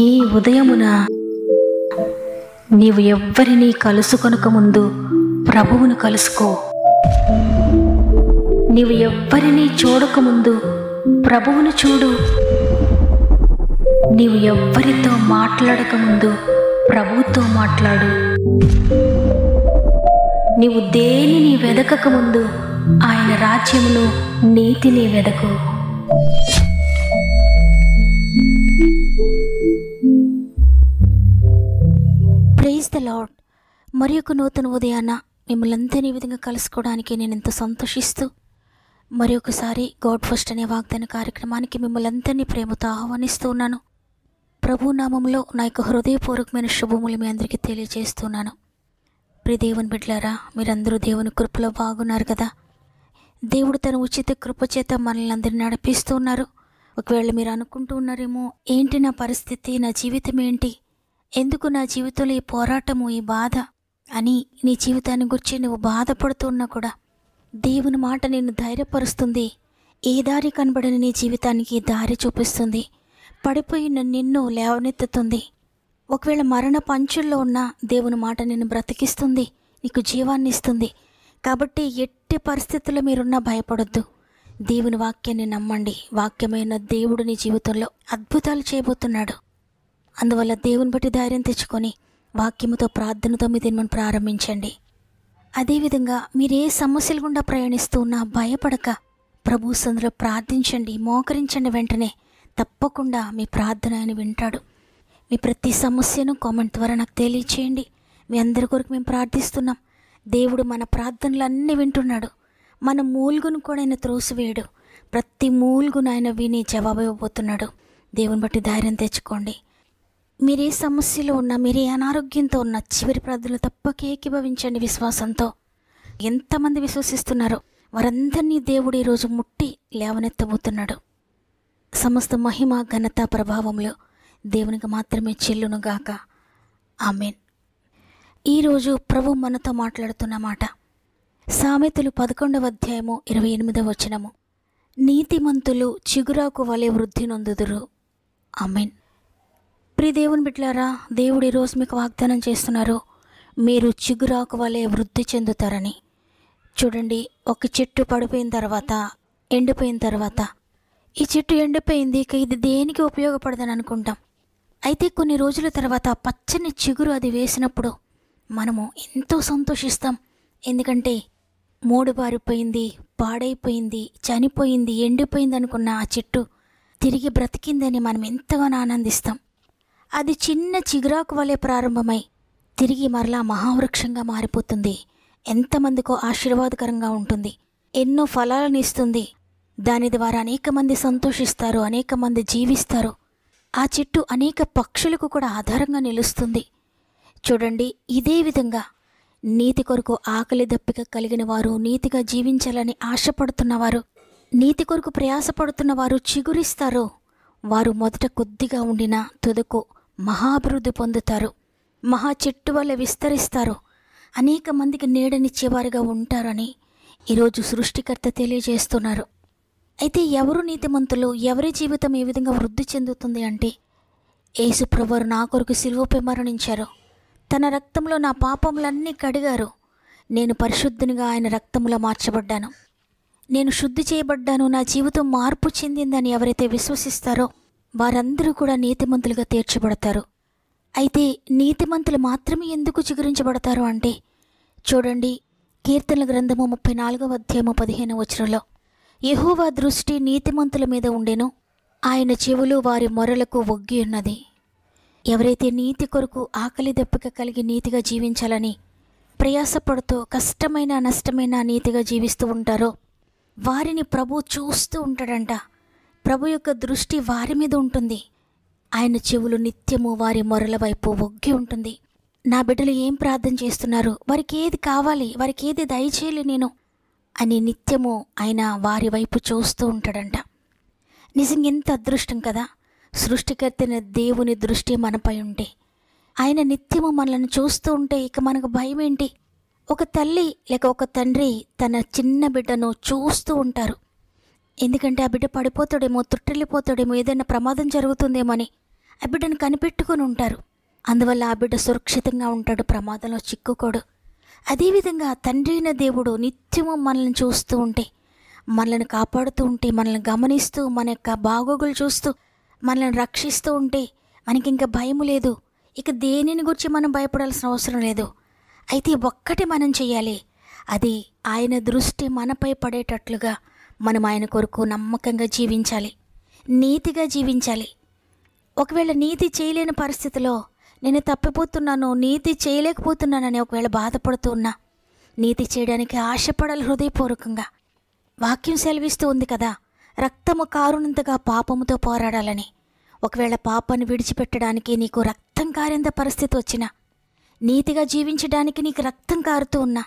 ఈ ఉదయమున నీవు ఎవ్వరినీ కలుసుకొనక ముందు ప్రభువును కలుసుకో. నీవు ఎవ్వరినీ చూడకముందు ప్రభువును చూడు. నీవు ఎవ్వరితో మాట్లాడకముందు ప్రభువుతో మాట్లాడు. నీవు దేనిని వెదకకముందు ఆయన రాజ్యమును, నీతిని వెదకు. Praise the lord. మరి ఒక నూతన ఉదయాన మిమ్మల్ని అంతని విధంగా కలుసుకోవడానికి నేను ఎంతో సంతోషిస్తూ మరి ఒకసారి గాడ్ ఫస్ట్ అనే వాగ్దాన కార్యక్రమానికి మిమ్మల్ని అందరినీ ప్రేమతో ఆహ్వానిస్తూ ఉన్నాను. ప్రభు నామంలో నా యొక్క హృదయపూర్వకమైన శుభములు మీ అందరికీ తెలియజేస్తున్నాను. ప్రియ దేవుని బిడ్డలారా, మీరందరూ దేవుని కృపలో బాగున్నారు కదా. దేవుడు తన ఉచిత కృప చేత మనల్ని అందరినీ నడిపిస్తూ ఉన్నారు. ఒకవేళ మీరు అనుకుంటూ ఉన్నారేమో, ఏంటి నా పరిస్థితి, నా జీవితం ఏంటి, ఎందుకు నా జీవితంలో ఈ పోరాటము, ఈ బాధ అని నీ జీవితాన్ని గురించి నువ్వు బాధపడుతూ ఉన్నా కూడా దేవుని మాట నిన్ను ధైర్యపరుస్తుంది. ఏ దారి కనబడని నీ జీవితానికి దారి చూపిస్తుంది. పడిపోయిన నిన్ను లేవనెత్తుతుంది. ఒకవేళ మరణ పంచుల్లో ఉన్న దేవుని మాట నిన్ను బ్రతికిస్తుంది, నీకు జీవాన్ని ఇస్తుంది. కాబట్టి ఎట్టి పరిస్థితుల్లో మీరున్నా భయపడొద్దు. దేవుని వాక్యాన్ని నమ్మండి. వాక్యమైన దేవుడు నీ జీవితంలో అద్భుతాలు చేయబోతున్నాడు. అందువల్ల దేవుని బట్టి ధైర్యం తెచ్చుకొని వాక్యముతో, ప్రార్థనతో మీ దినమును ప్రారంభించండి. అదేవిధంగా మీరు ఏ సమస్యలు గుండా ప్రయాణిస్తూ ఉన్నా భయపడక ప్రభు సన్నిధిలో ప్రార్థించండి, మోకరించండి. వెంటనే తప్పకుండా మీ ప్రార్థన ఆయన వింటాడు. మీ ప్రతి సమస్యను కామెంట్ ద్వారా నాకు తెలియచేయండి. మీ అందరి కొరకు మేము ప్రార్థిస్తున్నాం. దేవుడు మన ప్రార్థనలన్నీ వింటున్నాడు. మన మూల్గును కూడా ఆయన త్రోసివేయడు. ప్రతి మూల్గును ఆయన విని జవాబు ఇవ్వబోతున్నాడు. దేవుని బట్టి ధైర్యం తెచ్చుకోండి. మీరే సమస్యలో ఉన్నా, మీరే అనారోగ్యంతో ఉన్న చివరి ప్రార్థనలు తప్పక ఏకీభవించండి విశ్వాసంతో. ఎంతమంది విశ్వసిస్తున్నారో వారందరినీ దేవుడు ఈరోజు ముట్టి లేవనెత్తబోతున్నాడు. సమస్త మహిమ, ఘనత, ప్రభావంలో దేవునికి మాత్రమే చెల్లునుగాక. ఆమేన్. ఈరోజు ప్రభు మనతో మాట్లాడుతున్న మాట సామెతలు 11వ అధ్యాయము 28వ వచనము. నీతిమంతులు చిగురాకు వలె వృద్ధి నొందుదురు. ఆమేన్. ప్రియ దేవుని బిడ్డలారా, దేవుడు ఈరోజు మీకు వాగ్దానం చేస్తున్నారు, మీరు చిగురాకు వలె వృద్ధి చెందుతారని. చూడండి, ఒక చెట్టు పడిపోయిన తర్వాత, ఎండిపోయిన తర్వాత, ఈ చెట్టు ఎండిపోయింది, ఇక ఇది దేనికి ఉపయోగపడదని అనుకుంటాం. అయితే కొన్ని రోజుల తర్వాత పచ్చని చిగురు అది వేసినప్పుడు మనము ఎంతో సంతోషిస్తాం. ఎందుకంటే మూడుబారిపోయింది, పాడైపోయింది, చనిపోయింది, ఎండిపోయింది అనుకున్న ఆ చెట్టు తిరిగి బ్రతికిందని మనం ఎంతగానో ఆనందిస్తాం. అది చిన్న చిగురాకు వలె ప్రారంభమై తిరిగి మరలా మహావృక్షంగా మారిపోతుంది. ఎంతమందికో ఆశీర్వాదకరంగా ఉంటుంది. ఎన్నో ఫలాలను ఇస్తుంది. దాని ద్వారా అనేక మంది సంతోషిస్తారు, అనేక మంది జీవిస్తారు. ఆ చెట్టు అనేక పక్షులకు కూడా ఆధారంగా నిలుస్తుంది. చూడండి, ఇదే విధంగా నీతి కొరకు ఆకలి దప్పిక కలిగిన వారు, నీతిగా జీవించాలని ఆశపడుతున్నవారు, నీతి కొరకు ప్రయాసపడుతున్నవారు చిగురిస్తారు. వారు మొదట కొద్దిగా ఉండినా తుదకు మహాభివృద్ధి పొందుతారు. మహా చెట్టు వల్ల విస్తరిస్తారు. అనేక మందికి నీడనిచ్చేవారుగా ఉంటారని ఈరోజు సృష్టికర్త తెలియజేస్తున్నారు. అయితే ఎవరు నీతిమంతులు, ఎవరి జీవితం ఏ విధంగా వృద్ధి చెందుతుంది అంటే, యేసు ప్రభువు నా కొరకు సిలువపై మరణించారు. తన రక్తంలో నా పాపములన్నీ కడిగారు. నేను పరిశుద్ధునిగా ఆయన రక్తంలో మార్చబడ్డాను. నేను శుద్ధి చేయబడ్డాను. నా జీవితం మార్పు చెందిందని ఎవరైతే విశ్వసిస్తారో వారందరూ కూడా నీతిమంతులుగా తీర్చబడతారు. అయితే నీతిమంతులు మాత్రమే ఎందుకు చిగురించబడతారు అంటే, చూడండి, కీర్తనల గ్రంథము 34వ అధ్యాయము 15వ వచనంలో, యెహోవా దృష్టి నీతిమంతుల మీద ఉండెను, ఆయన చెవులు వారి మొరలకు ఒగ్గి ఉన్నది. ఎవరైతే నీతి కొరకు ఆకలి దప్పిక కలిగి నీతిగా జీవించాలని ప్రయాసపడుతూ కష్టమైన నష్టమైన నీతిగా జీవిస్తూ ఉంటారో వారిని ప్రభు చూస్తూ ఉంటాడంట. ప్రభు యొక్క దృష్టి వారి మీద ఉంటుంది. ఆయన చెవులు నిత్యము వారి మొరల వైపు ఒగ్గి ఉంటుంది. నా బిడ్డలు ఏం ప్రార్థన చేస్తున్నారు, వారికి ఏది కావాలి, వారికి ఏది దయచేయాలి నేను అని నిత్యము ఆయన వారి వైపు చూస్తూ ఉంటాడంట. నిజంగా ఎంత అదృష్టం కదా. సృష్టికర్తైన దేవుని దృష్టి మనపై ఉంటే, ఆయన నిత్యము మనల్ని చూస్తూ ఉంటే ఇక మనకు భయం ఏంటి? ఒక తల్లి లేక ఒక తండ్రి తన చిన్న బిడ్డను చూస్తూ ఉంటారు. ఎందుకంటే ఆ బిడ్డ పడిపోతాడేమో, తుట్టిల్లిపోతాడేమో, ఏదైనా ప్రమాదం జరుగుతుందేమో అని ఆ బిడ్డను కనిపెట్టుకొని ఉంటారు. అందువల్ల ఆ బిడ్డ సురక్షితంగా ఉంటాడు, ప్రమాదంలో చిక్కుకోడు. అదేవిధంగా తండ్రి అయిన దేవుడు నిత్యము మనల్ని చూస్తూ ఉంటే, మనల్ని కాపాడుతూ ఉంటే, మనల్ని గమనిస్తూ, మన యొక్క బాగోగులు చూస్తూ మనల్ని రక్షిస్తూ ఉంటే మనకి ఇంకా భయం లేదు. ఇక దేనిని గురించి మనం భయపడాల్సిన అవసరం లేదు. అయితే ఒక్కటి మనం చేయాలి, అది ఆయన దృష్టి మనపై పడేటట్లుగా మనం ఆయన కొరకు నమ్మకంగా జీవించాలి, నీతిగా జీవించాలి. ఒకవేళ నీతి చేయలేని పరిస్థితిలో నేను తప్పిపోతున్నాను, నీతి చేయలేకపోతున్నానని ఒకవేళ బాధపడుతూ ఉన్నా, నీతి చేయడానికి ఆశపడాలి హృదయపూర్వకంగా. వాక్యం సెలవిస్తూ ఉంది కదా, రక్తము కారునంతగా పాపముతో పోరాడాలని. ఒకవేళ పాపాన్ని విడిచిపెట్టడానికి నీకు రక్తం కారేంత పరిస్థితి వచ్చినా, నీతిగా జీవించడానికి నీకు రక్తం కారుతూ ఉన్నా,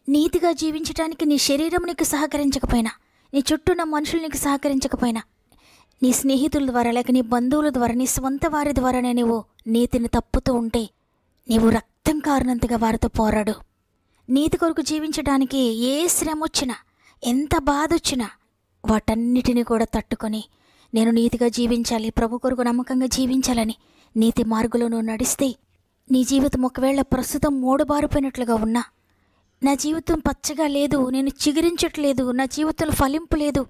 నీతిగా జీవించడానికి నీ శరీరం నీకు సహకరించకపోయినా, నీ చుట్టూ ఉన్న మనుషులు నీకు సహకరించకపోయినా, నీ స్నేహితుల ద్వారా లేక నీ బంధువుల ద్వారా, నీ స్వంత వారి ద్వారానే నువ్వు నీతిని తప్పుతూ ఉంటే, నీవు రక్తం కారునంతగా వారితో పోరాడు. నీతి కొరకు జీవించడానికి ఏ శ్రమ వచ్చినా, ఎంత బాధ వచ్చినా వాటన్నిటిని కూడా తట్టుకొని నేను నీతిగా జీవించాలి, ప్రభు కొరకు నమ్మకంగా జీవించాలని నీతి మార్గంలో నువ్వు నడిస్తే, నీ జీవితం ఒకవేళ ప్రస్తుతం మూడుబారిపోయినట్లుగా ఉన్నా, నా జీవితం పచ్చగా లేదు, నేను చిగురించట్లేదు, నా జీవితంలో ఫలింపు లేదు,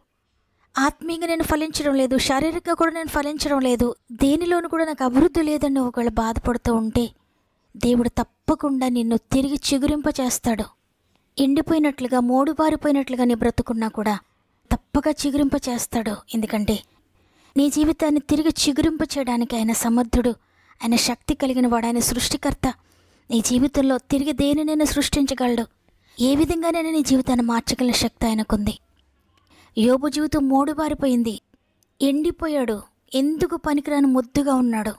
ఆత్మీయంగా నేను ఫలించడం లేదు, శారీరకంగా కూడా నేను ఫలించడం లేదు, దేనిలోనూ కూడా నాకు అభివృద్ధి లేదని ఒకవేళ బాధపడుతూ ఉంటే, దేవుడు తప్పకుండా నిన్ను తిరిగి చిగురింపచేస్తాడు. ఎండిపోయినట్లుగా మూడుబారిపోయినట్లుగా నీ బ్రతుకున్నా కూడా తప్పక చిగురింపచేస్తాడు. ఎందుకంటే నీ జీవితాన్ని తిరిగి చిగురింప చేయడానికి ఆయన సమర్థుడు, ఆయన శక్తి కలిగిన వాడు, ఆయన సృష్టికర్త. నీ జీవితంలో తిరిగి దేనినైనా సృష్టించగలడు, ఏ విధంగానైనా నీ జీవితాన్ని మార్చగలిగిన శక్తి ఆయనకుంది. యోబు జీవితం మూడుబారిపోయింది, ఎండిపోయాడు, ఎందుకు పనికిరాని ముద్దుగా ఉన్నాడు.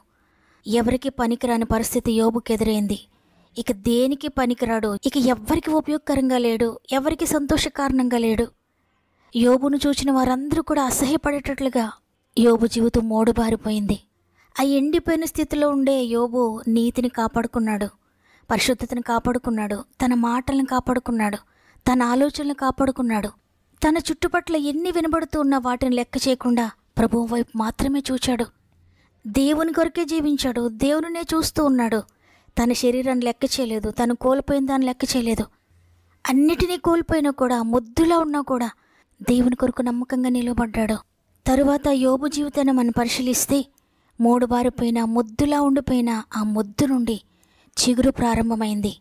ఎవరికి పనికిరాని పరిస్థితి యోబుకి ఎదురైంది. ఇక దేనికి పనికిరాడు, ఇక ఎవ్వరికి ఉపయోగకరంగా లేడు, ఎవరికి సంతోషకారణంగా లేడు. యోబును చూచిన వారందరూ కూడా అసహ్యపడేటట్లుగా యోబు జీవితం మూడుబారిపోయింది. ఆ ఎండిపోయిన స్థితిలో ఉండే యోబు నీతిని కాపాడుకున్నాడు, పరిశుద్ధతను కాపాడుకున్నాడు, తన మాటలను కాపాడుకున్నాడు, తన ఆలోచనలను కాపాడుకున్నాడు. తన చుట్టుపట్ల ఎన్ని వినబడుతూ ఉన్న వాటిని లెక్క చేయకుండా ప్రభువు వైపు మాత్రమే చూచాడు. దేవుని కొరకే జీవించాడు, దేవునినే చూస్తూ ఉన్నాడు. తన శరీరాన్ని లెక్క చేయలేదు, తను కోల్పోయిన దాన్ని లెక్క చేయలేదు. అన్నిటినీ కోల్పోయినా కూడా, ముద్దులా ఉన్నా కూడా దేవుని కొరకు నమ్మకంగా నిలబడ్డాడు. తరువాత యోబు జీవితాన్ని మనం పరిశీలిస్తే, మూడుబారిపోయిన ముద్దులా ఉండిపోయిన ఆ ముద్దు నుండి చిగురు ప్రారంభమైంది.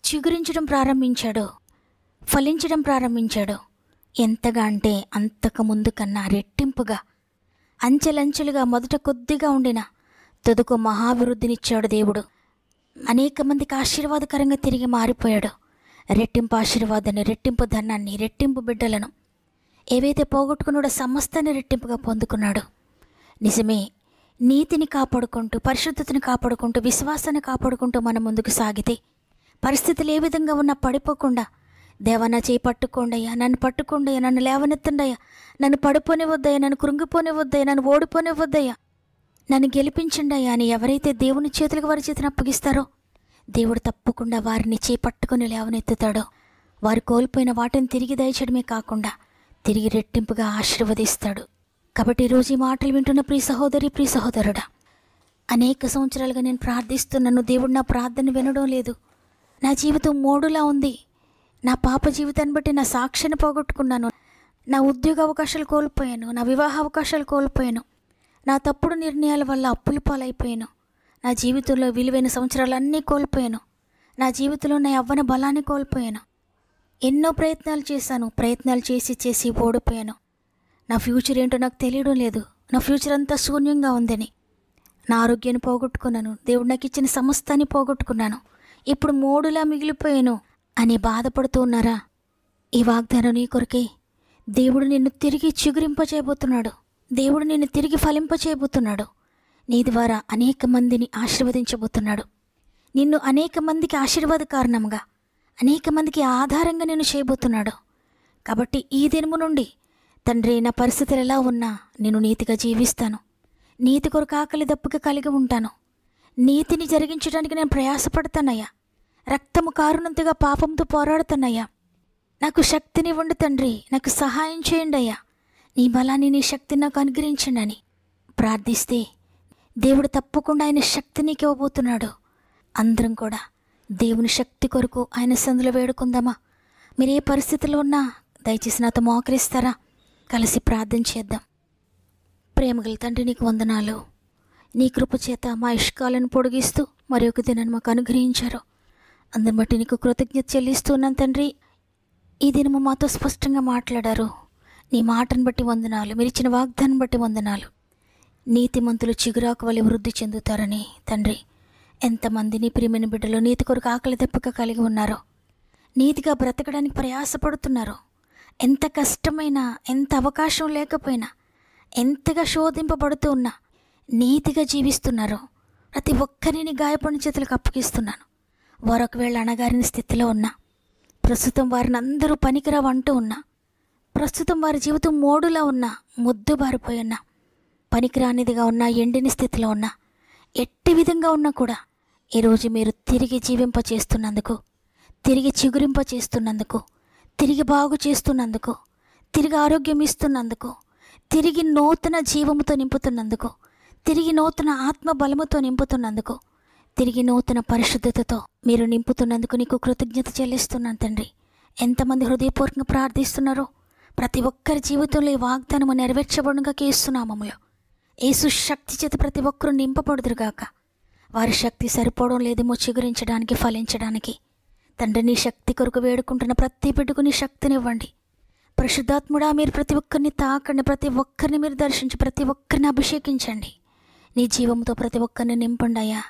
చిగురించడం ప్రారంభించాడు, ఫలించడం ప్రారంభించాడు. ఎంతగా అంటే అంతకు ముందు కన్నా రెట్టింపుగా, అంచెలంచెలుగా మొదట కొద్దిగా ఉండిన తుదకు మహాభివృద్ధినిచ్చాడు దేవుడు. అనేక మందికి ఆశీర్వాదకరంగా తిరిగి మారిపోయాడు. రెట్టింపు ఆశీర్వాదాన్ని, రెట్టింపు ధనాన్ని, రెట్టింపు బిడ్డలను, ఏవైతే పోగొట్టుకున్నాడో సమస్తాన్ని రెట్టింపుగా పొందుకున్నాడు. నిజమే, నీతిని కాపాడుకుంటూ, పరిశుద్ధతని కాపాడుకుంటూ, విశ్వాసాన్ని కాపాడుకుంటూ మనం ముందుకు సాగితే, పరిస్థితులు ఏ విధంగా ఉన్నా పడిపోకుండా, దేవా నా చేయి పట్టుకోండయ్యా, నన్ను పట్టుకోండయ్యా, నన్ను లేవనెత్తండయ్యా, నన్ను పడిపోనివద్దయ్యా, నన్ను కృంగిపోనివద్దయ్యా, నన్ను ఓడిపోనివద్దయ్యా, నన్ను గెలిపించండి అయ్యా అని ఎవరైతే దేవుని చేతులకు వారి చేతిని అప్పగిస్తారో, దేవుడు తప్పకుండా వారిని చేపట్టుకుని లేవనెత్తుతాడో. వారు కోల్పోయిన వాటిని తిరిగి దయచేయడమే కాకుండా తిరిగి రెట్టింపుగా ఆశీర్వదిస్తాడు. కాబట్టి ఈరోజు ఈ మాటలు వింటున్న ప్రియ సహోదరి, ప్రియ సహోదరుడా, అనేక సంవత్సరాలుగా నేను ప్రార్థిస్తున్నాను, దేవుడు నా ప్రార్థన వినడం లేదు, నా జీవితం మోడులా ఉంది, నా పాప జీవితాన్ని బట్టి నా సాక్షిని పోగొట్టుకున్నాను, నా ఉద్యోగ అవకాశాలు కోల్పోయాను, నా వివాహ అవకాశాలు కోల్పోయాను, నా తప్పుడు నిర్ణయాల వల్ల అప్పుల పాలైపోయాను, నా జీవితంలో విలువైన సంవత్సరాలన్నీ కోల్పోయాను, నా జీవితంలో నా యవ్వన బలాన్ని కోల్పోయాను, ఎన్నో ప్రయత్నాలు చేశాను, ప్రయత్నాలు చేసి ఓడిపోయాను, నా ఫ్యూచర్ ఏంటో నాకు తెలియడం లేదు, నా ఫ్యూచర్ అంతా శూన్యంగా ఉందని, నా ఆరోగ్యాన్ని పోగొట్టుకున్నాను, దేవుడు నాకు ఇచ్చిన సమస్తాన్ని పోగొట్టుకున్నాను, ఇప్పుడు మోడులా మిగిలిపోయాను అని బాధపడుతూ ఉన్నారా? ఈ వాగ్దానం నీ కొరకే. దేవుడు నిన్ను తిరిగి చిగురింపచేయబోతున్నాడు, దేవుడు నిన్ను తిరిగి ఫలింపచేయబోతున్నాడు, నీ ద్వారా అనేక మందిని ఆశీర్వదించబోతున్నాడు, నిన్ను అనేక మందికి ఆశీర్వాద కారణంగా, అనేక మందికి ఆధారంగా నేను చేయబోతున్నాడు. కాబట్టి ఈ దినము నుండి తండ్రి, నా పరిస్థితులు ఎలా ఉన్నా నేను నీతిగా జీవిస్తాను, నీతి కొరకు ఆకలి దప్పుగా కలిగి ఉంటాను, నీతిని జరిగించడానికి నేను ప్రయాసపడతానయ్యా, రక్తము కారునంతగా పాపంతో పోరాడుతానయ్యా, నాకు శక్తినివ్వండి తండ్రి, నాకు సహాయం చేయండి అయ్యా, నీ బలాన్ని, నీ శక్తిని నాకు అనుగ్రహించండి అని ప్రార్థిస్తే దేవుడు తప్పకుండా ఆయన శక్తి నీకు ఇవ్వబోతున్నాడు. అందరం కూడా దేవుని శక్తి కొరకు ఆయన సందులో వేడుకుందామా? మీరు ఏ పరిస్థితిలో ఉన్నా దయచేసి నాతో మోకరిస్తారా? కలిసి ప్రార్థన చేద్దాం. ప్రేమగల తండ్రి, నీకు వందనాలు. నీ కృప చేత మా ఇష్కాలను పొడిగిస్తూ మరి ఒక దినాన్ని మాకు అనుగ్రహించారు. అందరిని బట్టి నీకు కృతజ్ఞత చెల్లిస్తున్నాను తండ్రి. ఈ దినము మాతో స్పష్టంగా మాట్లాడారు. నీ మాటను బట్టి వందనాలు. మీరు ఇచ్చిన వాగ్దానం బట్టి వందనాలు. నీతిమంతులు చిగురాకు వలె వృద్ధి చెందుతారని తండ్రి, ఎంతమంది నీ ప్రియమైన బిడ్డలు నీతి కొరకు ఆకలి దెప్పక కలిగి ఉన్నారో, నీతిగా బ్రతకడానికి ప్రయాసపడుతున్నారో, ఎంత కష్టమైనా, ఎంత అవకాశం లేకపోయినా, ఎంతగా శోధింపబడుతూ ఉన్నా నీతిగా జీవిస్తున్నారో ప్రతి ఒక్కరిని గాయపడిన చేతులకు అప్పగిస్తున్నాను. వారు ఒకవేళ అణగారిన స్థితిలో ఉన్నా, ప్రస్తుతం వారిని అందరూ పనికిరావు అంటూ ఉన్నా, ప్రస్తుతం వారి జీవితం మోడులా ఉన్నా, ముద్దు బారిపోయి ఉన్నా, పనికిరానిదిగా ఉన్నా, ఎండిన స్థితిలో ఉన్నా, ఎట్టి విధంగా ఉన్నా కూడా ఈరోజు మీరు తిరిగి జీవింపచేస్తున్నందుకు, తిరిగి చిగురింపచేస్తున్నందుకు, తిరిగి బాగు చేస్తున్నందుకు, తిరిగి ఆరోగ్యం ఇస్తున్నందుకు, తిరిగి నూతన జీవముతో నింపుతున్నందుకు, తిరిగి నూతన ఆత్మ బలముతో నింపుతున్నందుకు, తిరిగి నూతన పరిశుద్ధతతో మీరు నింపుతున్నందుకు నీకు కృతజ్ఞత చెల్లిస్తున్నాను తండ్రి. ఎంతమంది హృదయపూర్వకంగా ప్రార్థిస్తున్నారో ప్రతి ఒక్కరి జీవితంలో ఈ వాగ్దానము నెరవేర్చబడుగా కేస్తున్నామములో యేసు శక్తి చేత ప్రతి ఒక్కరూ నింపబడుదురుగాక. వారి శక్తి సరిపోవడం లేదేమో చిగురించడానికి, ఫలించడానికి. తండ్రి, నీ శక్తి కొరకు వేడుకుంటున్న ప్రతి బిడ్డకు నీ శక్తినివ్వండి. పరిశుద్ధాత్ముడా, మీరు ప్రతి ఒక్కరిని తాకండి, ప్రతి ఒక్కరిని మీరు దర్శించి ప్రతి ఒక్కరిని అభిషేకించండి. నీ జీవంతో ప్రతి ఒక్కరిని నింపండి అయ్యా.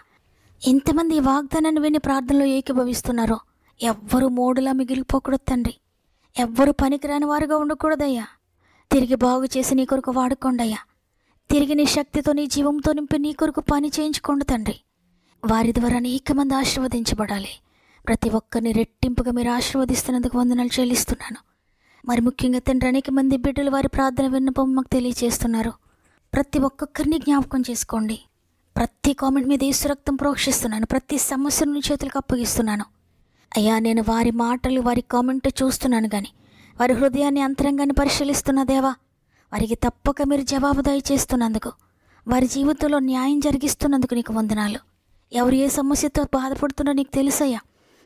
ఎంతమంది ఈ వాగ్దానాన్ని విని ప్రార్థనలో ఏకీభవిస్తున్నారో ఎవ్వరూ మోడులా మిగిలిపోకూడదు తండ్రి. ఎవ్వరూ పనికిరాని వారుగా ఉండకూడదయ్యా. తిరిగి బాగు చేసి నీ కొరకు వాడుకోండి అయ్యా. తిరిగి నీ శక్తితో, నీ జీవంతో నింపి నీ కొరకు పని చేయించుకోండి తండ్రి. వారి ద్వారా అనేక మంది ఆశీర్వదించబడాలి. ప్రతి ఒక్కరిని రెట్టింపుగా మీరు ఆశీర్వదిస్తున్నందుకు వందనాలు చెల్లిస్తున్నాను. మరి ముఖ్యంగా తండ్రి, అనేక మంది బిడ్డలు వారి ప్రార్థన విన్నపం మాకు తెలియజేస్తున్నారు. ప్రతి ఒక్కొక్కరిని జ్ఞాపకం చేసుకోండి. ప్రతి కామెంట్ మీద యేసు రక్తం ప్రోక్షిస్తున్నాను. ప్రతి సమస్యను చేతులకు అప్పగిస్తున్నాను అయ్యా. నేను వారి మాటలు, వారి కామెంట్ చూస్తున్నాను కానీ వారి హృదయాన్ని, అంతరంగాన్ని పరిశీలిస్తున్న దేవా, వారికి తప్పక మీరు జవాబు దయచేస్తున్నందుకు, వారి జీవితంలో న్యాయం జరిగిస్తున్నందుకు నీకు వందనాలు. ఎవరు ఏ సమస్యతో బాధపడుతున్నా నీకు తెలుసయ్యా.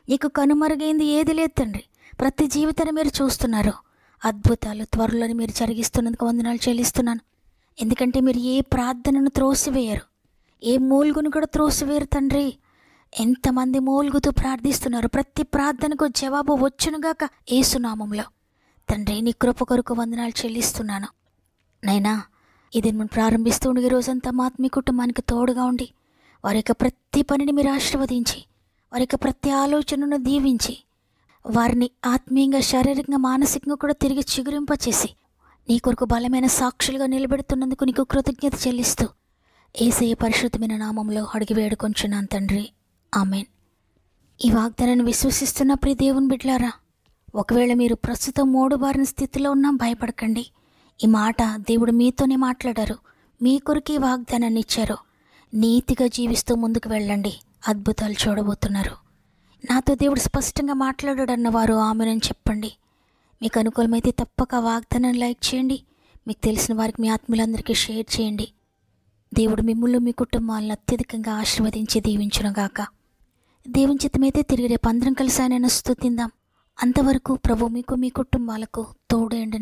నీకు కనుమరుగైంది ఏది లేదు తండ్రి. ప్రతి జీవితాన్ని మీరు చూస్తున్నారు. అద్భుతాలు త్వరలోని మీరు జరిగిస్తున్నందుకు వందనాలు చెల్లిస్తున్నాను. ఎందుకంటే మీరు ఏ ప్రార్థనను త్రోసివేయరు, ఏ మూల్గును కూడా త్రోసివేయరు తండ్రి. ఎంతమంది మూల్గుతూ ప్రార్థిస్తున్నారు. ప్రతి ప్రార్థనకు జవాబు వచ్చునుగాక యేసునామంలో. తండ్రి, నీ కృప కొరకు వందనాలు చెల్లిస్తున్నాను. నైనా ఇది మనం ప్రారంభిస్తూ ఉండి రోజంతా మా ఆత్మీయ కుటుంబానికి తోడుగా ఉండి వారి యొక్క ప్రతి పనిని మీరు ఆశీర్వదించి, వారి యొక్క ప్రతి ఆలోచనను దీవించి, వారిని ఆత్మీయంగా, శారీరకంగా, మానసికంగా కూడా తిరిగి చిగురింపచేసి నీ కొరకు బలమైన సాక్షులుగా నిలబెడుతున్నందుకు నీకు కృతజ్ఞత చెల్లిస్తూ యేసయ్య పరిశుద్ధమైన నామంలో అడిగి వేడుకొంచున్నాను తండ్రి. ఆమెన్. ఈ వాగ్దానాన్ని విశ్వసిస్తున్న ప్రియ దేవుని బిడ్డలారా, ఒకవేళ మీరు ప్రస్తుతం మోడుబారిన స్థితిలో ఉన్నా భయపడకండి. ఈ మాట దేవుడు మీతోనే మాట్లాడారు. మీ కొరకు ఈ వాగ్దానాన్ని ఇచ్చారు. నీతిగా జీవిస్తూ ముందుకు వెళ్ళండి. అద్భుతాలు చూడబోతున్నారు. నాతో దేవుడు స్పష్టంగా మాట్లాడాడన్నవారు ఆమెనని చెప్పండి. మీకు అనుకూలమైతే తప్పక వాగ్దానాన్ని లైక్ చేయండి. మీకు తెలిసిన వారికి, మీ ఆత్మీయులందరికీ షేర్ చేయండి. దేవుడు మిమ్మల్ని, మీ కుటుంబాలను అత్యధికంగా ఆశీర్వదించి దీవించునుగాక. దేవుని చిత్తమైతే తిరిగి రేపు అందరం కలిసి ఆయనను స్తుతిందాం. అంతవరకు ప్రభు మీకు, మీ కుటుంబాలకు తోడు ఎండి